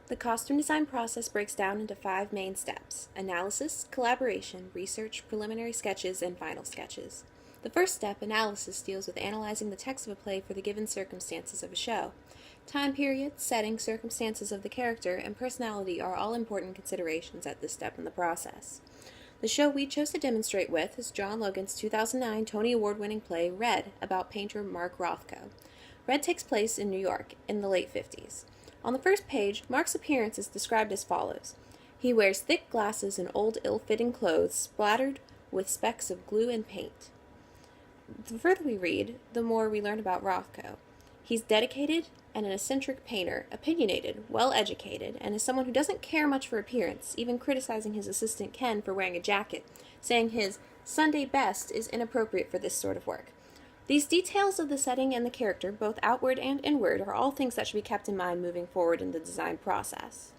The costume design process breaks down into 5 main steps: analysis, collaboration, research, preliminary sketches, and final sketches. The first step, analysis, deals with analyzing the text of a play for the given circumstances of a show. Time period, setting, circumstances of the character, and personality are all important considerations at this step in the process. The show we chose to demonstrate with is John Logan's 2009 Tony Award-winning play Red, about painter Mark Rothko. Red takes place in New York in the late 50s. On the first page, Mark's appearance is described as follows. He wears thick glasses and old, ill-fitting clothes splattered with specks of glue and paint. The further we read, the more we learn about Rothko. He's dedicated and an eccentric painter, opinionated, well-educated, and is someone who doesn't care much for appearance, even criticizing his assistant Ken for wearing a jacket, saying his Sunday best is inappropriate for this sort of work. These details of the setting and the character, both outward and inward, are all things that should be kept in mind moving forward in the design process.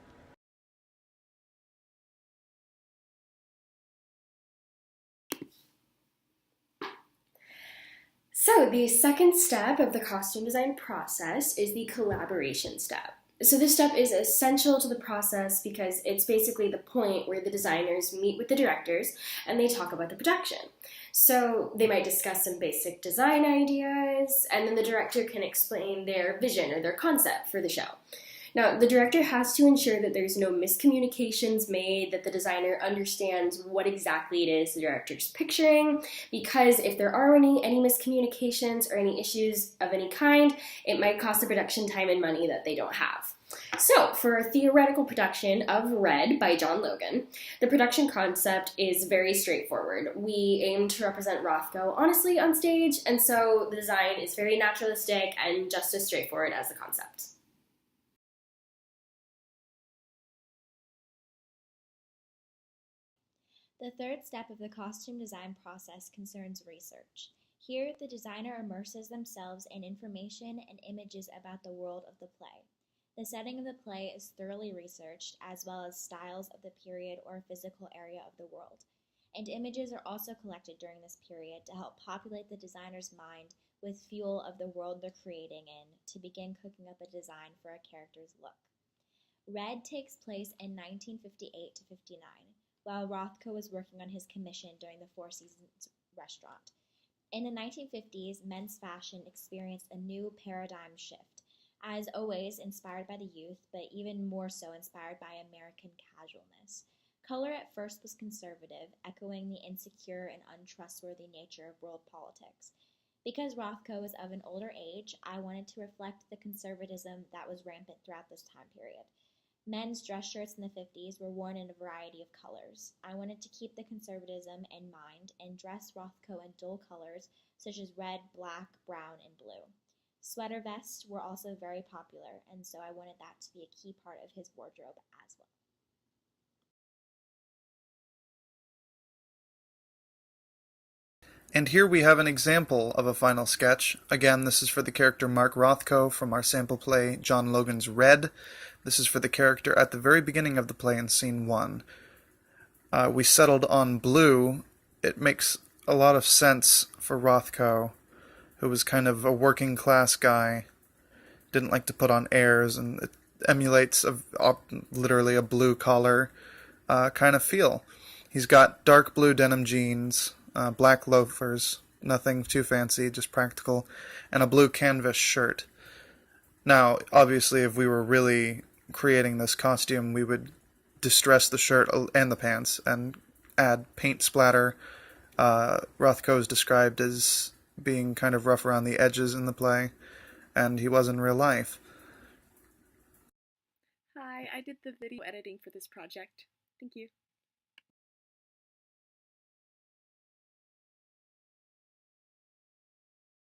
So the second step of the costume design process is the collaboration step. So this step is essential to the process because it's basically the point where the designers meet with the directors and they talk about the production. So they might discuss some basic design ideas, and then the director can explain their vision or their concept for the show. Now, the director has to ensure that there's no miscommunications made, that the designer understands what exactly it is the director's picturing, because if there are any miscommunications or any issues of any kind, it might cost the production time and money that they don't have. So, for a theoretical production of Red by John Logan, the production concept is very straightforward. We aim to represent Rothko honestly on stage, and so the design is very naturalistic and just as straightforward as the concept. The third step of the costume design process concerns research. Here, the designer immerses themselves in information and images about the world of the play. The setting of the play is thoroughly researched, as well as styles of the period or physical area of the world. And images are also collected during this period to help populate the designer's mind with fuel of the world they're creating in to begin cooking up a design for a character's look. Red takes place in 1958 to 59. While Rothko was working on his commission during the Four Seasons restaurant. In the 1950s, men's fashion experienced a new paradigm shift, as always inspired by the youth, but even more so inspired by American casualness. Color at first was conservative, echoing the insecure and untrustworthy nature of world politics. Because Rothko was of an older age, I wanted to reflect the conservatism that was rampant throughout this time period. Men's dress shirts in the 50s were worn in a variety of colors. I wanted to keep the conservatism in mind and dress Rothko in dull colors such as red, black, brown, and blue. Sweater vests were also very popular, and so I wanted that to be a key part of his wardrobe as well. And here we have an example of a final sketch. Again, this is for the character Mark Rothko from our sample play John Logan's Red. This is for the character at the very beginning of the play in Scene 1. We settled on blue. It makes a lot of sense for Rothko, who was kind of a working class guy, didn't like to put on airs, and it emulates literally a blue collar kind of feel. He's got dark blue denim jeans, black loafers, nothing too fancy, just practical, and a blue canvas shirt. Now, obviously, if we were really creating this costume, we would distress the shirt and the pants and add paint splatter. Rothko is described as being kind of rough around the edges in the play, and he was in real life. Hi, I did the video editing for this project. Thank you.